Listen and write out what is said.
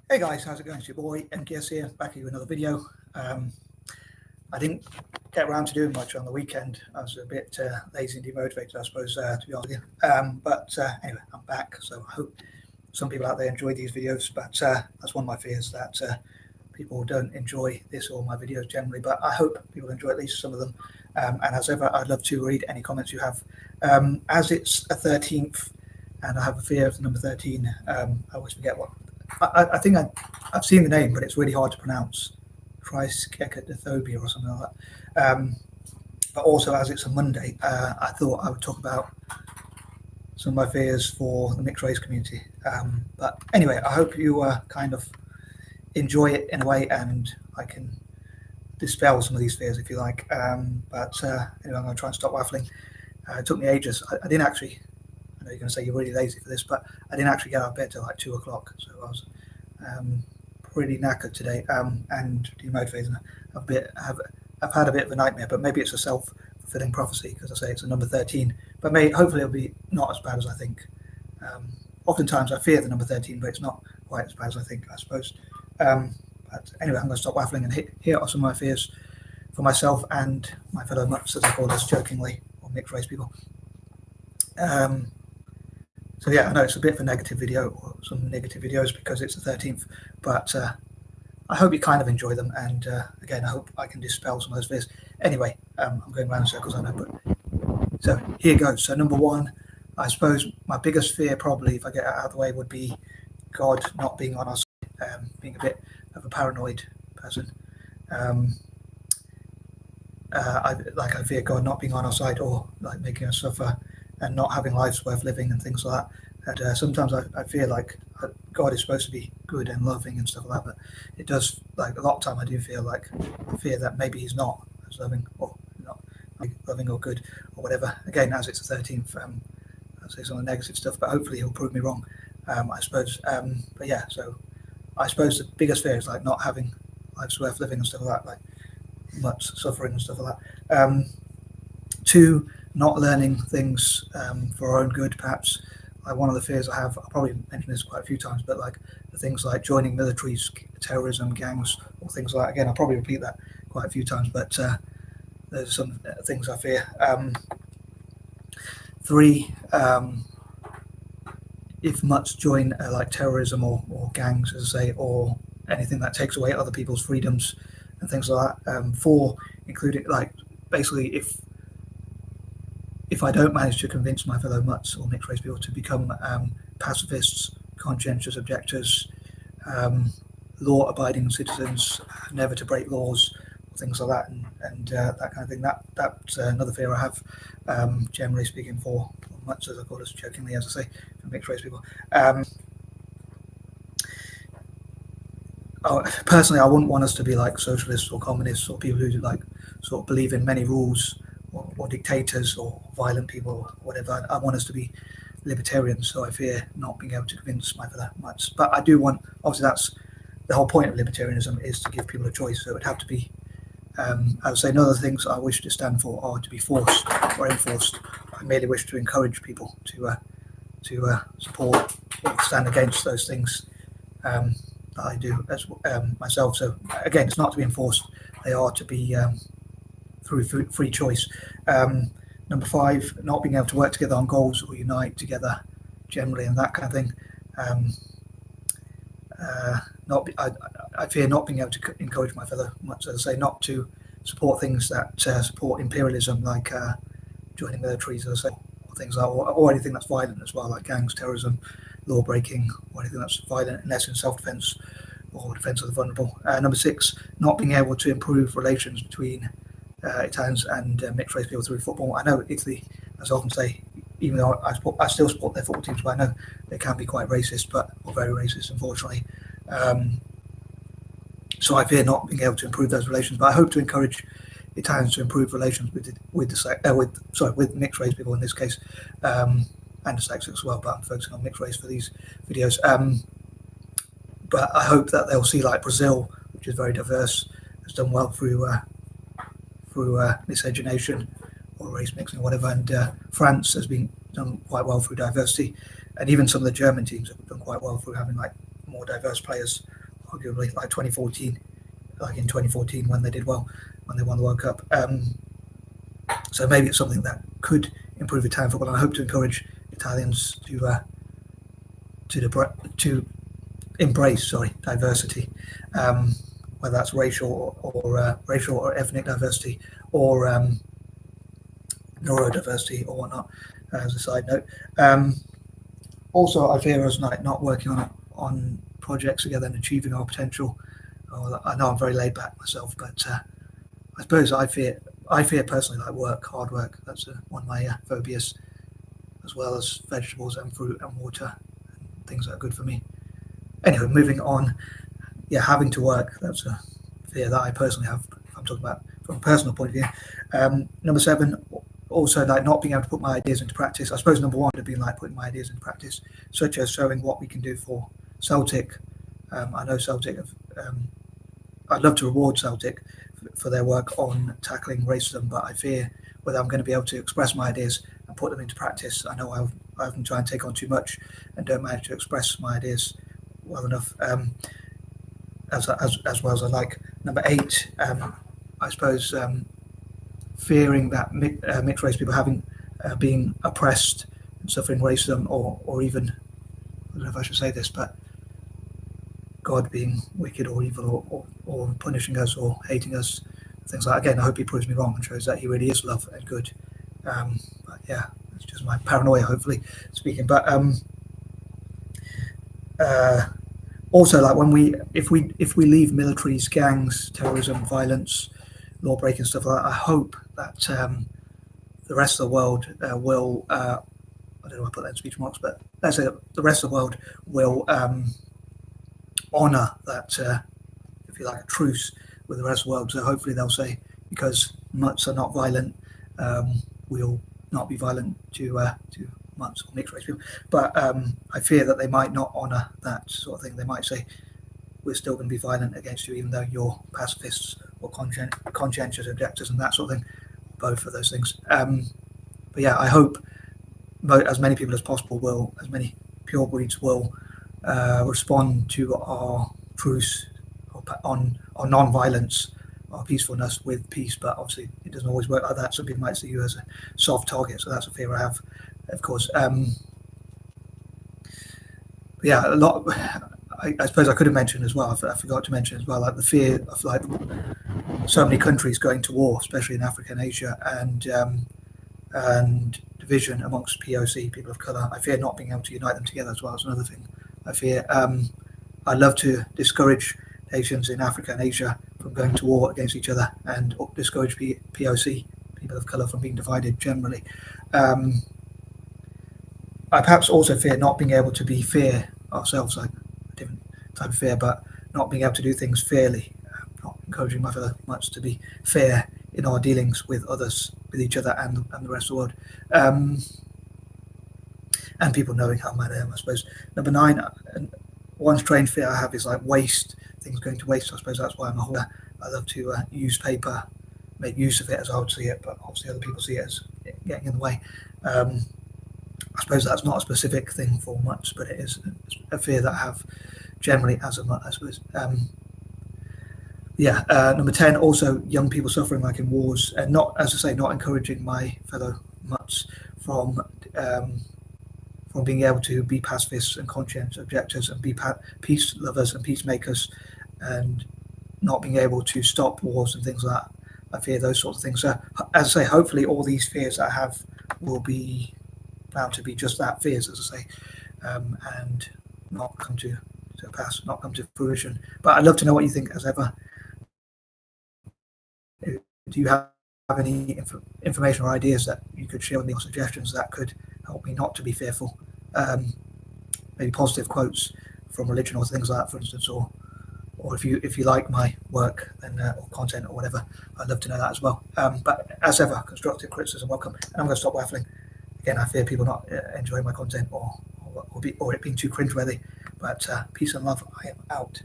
Hey guys, how's it going? It's your boy MKS here, back here with another video. I didn't get around to doing much on the weekend. I was a bit lazy and demotivated, I suppose, to be honest with you. But anyway, I'm back, so I hope some people out there enjoy these videos. But that's one of my fears, that people don't enjoy this or my videos generally. But I hope people enjoy at least some of them. And as ever, I'd love to read any comments you have. As it's a 13th, and I have a fear of the number 13, I always forget what. I think I've seen the name, but it's really hard to pronounce. Triskaidekaphobia or something like that. But also, as it's a Monday, I thought I would talk about some of my fears for the mixed race community. But anyway, I hope you kind of enjoy it in a way, and I can dispel some of these fears if you like. But anyway, I'm going to try and stop waffling. It took me ages. I didn't actually. I know you're going to say you're really lazy for this, but I didn't actually get out of bed till like 2 o'clock, so I was pretty knackered today and demotivated. I've had a bit of a nightmare, but maybe it's a self-fulfilling prophecy, because I say it's a number 13. But hopefully it'll be not as bad as I think. Oftentimes I fear the number 13, but it's not quite as bad as I think, I suppose. But anyway, I'm going to stop waffling, and here are some of my fears for myself and my fellow Mutts, as I call this jokingly, or mixed race people. So yeah, I know it's a bit of a negative video, or some negative videos, because it's the 13th, but I hope you kind of enjoy them, and again, I hope I can dispel some of those fears. Anyway, I'm going around in circles, I know, but so here goes. So number one, I suppose my biggest fear, probably, if I get out of the way, would be God not being on our side, being a bit of a paranoid person. I fear God not being on our side, or like making us suffer, and not having lives worth living and things like that. And sometimes I feel like God is supposed to be good and loving and stuff like that, but it does, like, a lot of time I do feel like fear that maybe he's not as loving, or not loving or good or whatever. Again, as it's the 13th, I'll say some of the negative stuff, but hopefully he'll prove me wrong, I suppose. But yeah, so I suppose the biggest fear is like not having lives worth living and stuff like that, like much suffering and stuff like that. Two, not learning things for our own good, perhaps. Like, one of the fears I have, I'll probably mention this quite a few times, but like the things like joining militaries, terrorism, gangs, or things like that. Again, I'll probably repeat that quite a few times, but there's some things I fear. Three, if Mutts join like terrorism or gangs, as I say, or anything that takes away other people's freedoms and things like that. Four, including, like, basically, if I don't manage to convince my fellow Mutts or mixed race people to become pacifists, conscientious objectors, law-abiding citizens, never to break laws, things like that, and that kind of thing. That's another fear I have, generally speaking, for Mutts, as I call us jokingly, as I say, for mixed race people. Personally, I wouldn't want us to be like socialists or communists, or people who like sort of believe in many rules, or dictators, or violent people, or whatever. I want us to be libertarians, so I fear not being able to convince my fellow Mutts. But I do want, obviously that's the whole point of libertarianism, is to give people a choice, so it would have to be, I would say, none of the things I wish to stand for are to be forced or enforced. I merely wish to encourage people to support or stand against those things that I do as myself. So again, it's not to be enforced, they are to be through free choice. Number five, not being able to work together on goals or unite together generally, and that kind of thing. I fear not being able to encourage my fellow Mutts, as I say, not to support things that support imperialism, like joining militaries, as I say, or things like, or anything that's violent as well, like gangs, terrorism, law breaking, or anything that's violent, unless in self-defense or defense of the vulnerable. Number six, not being able to improve relations between Italians and mixed race people through football. I know Italy, as I often say, even though I still support their football teams, but I know they can be quite racist, or very racist, unfortunately. So I fear not being able to improve those relations, but I hope to encourage Italians to improve relations with mixed race people in this case, and dyslexic as well. But I'm focusing on mixed race for these videos. But I hope that they'll see, like Brazil, which is very diverse, has done well through miscegenation or race mixing or whatever, and France has been done quite well through diversity, and even some of the German teams have done quite well through having like more diverse players arguably like 2014, like in 2014 when they did well, when they won the World Cup. So maybe it's something that could improve Italian football, and I hope to encourage Italians to embrace diversity, whether that's racial or ethnic diversity, or neurodiversity or whatnot. As a side note, also I fear us not working on projects together and achieving our potential. I know I'm very laid back myself, but I suppose I fear personally like hard work. That's one of my phobias, as well as vegetables and fruit and water, and things that are good for me. Anyway, moving on. Yeah, having to work, that's a fear that I personally have. I'm talking about from a personal point of view. Number 7, also like not being able to put my ideas into practice. I suppose number 1 would have been like putting my ideas into practice, such as showing what we can do for Celtic. I know Celtic I'd love to reward Celtic for their work on tackling racism, but I fear whether I'm going to be able to express my ideas and put them into practice. I know I often try and take on too much and don't manage to express my ideas well enough, as well as I like. Number 8, I suppose fearing that mixed race people being oppressed and suffering racism, or even, I don't know if I should say this, but God being wicked or evil, or punishing us or hating us, things like that. Again, I hope he proves me wrong and shows that he really is love and good. But yeah, it's just my paranoia, hopefully speaking. But also, like if we leave militaries, gangs, terrorism, violence, law breaking, stuff like that, I hope that the rest of the world will. I don't know why I put that in speech marks, but let's say that the rest of the world will honour that, if you like, a truce with the rest of the world. So hopefully they'll say, because Mutts are not violent, we'll not be violent to Mutts or mixed race people. But I fear that they might not honour that sort of thing. They might say, we're still going to be violent against you, even though you're pacifists or conscientious objectors and that sort of thing. Both of those things. But yeah, I hope as many people as possible will, as many pure breeds will respond to our truce on non-violence, our peacefulness with peace. But obviously it doesn't always work like that. Some people might see you as a soft target, so that's a fear I have, of course. Yeah, a lot. I suppose I could have mentioned as well, I forgot to mention as well, like the fear of like so many countries going to war, especially in Africa and Asia, and division amongst POC, people of colour. I fear not being able to unite them together as well. Is another thing I fear. I'd love to discourage nations in Africa and Asia from going to war against each other, and discourage POC, people of colour, from being divided generally. I perhaps also fear not being able to be fair ourselves, like a different type of fear, but not being able to do things fairly, not encouraging my fellow Mutts to be fair in our dealings with others, with each other and the rest of the world. And people knowing how mad I am, I suppose. Number 9, one strange fear I have is like waste, things going to waste. I suppose that's why I'm a hoarder. I love to use paper, make use of it as I would see it, but obviously other people see it as getting in the way. I suppose that's not a specific thing for Mutts, but it is a fear that I have generally as a Mutt, I suppose. Number 10, also young people suffering like in wars, and not, as I say, not encouraging my fellow Mutts from being able to be pacifists and conscientious objectors and be peace lovers and peacemakers, and not being able to stop wars and things like that. I fear those sorts of things. So, as I say, hopefully all these fears I have will be found to be just that, fears, as I say, and not come to pass, not come to fruition. But I'd love to know what you think, as ever. Do you have any information or ideas that you could share with me, or suggestions that could help me not to be fearful? Maybe positive quotes from religion or things like that, for instance, or if you like my work then or content or whatever, I'd love to know that as well. But as ever, constructive criticism welcome. And I'm going to stop waffling. Again, I fear people not enjoying my content or it being too cringeworthy. But peace and love. I am out.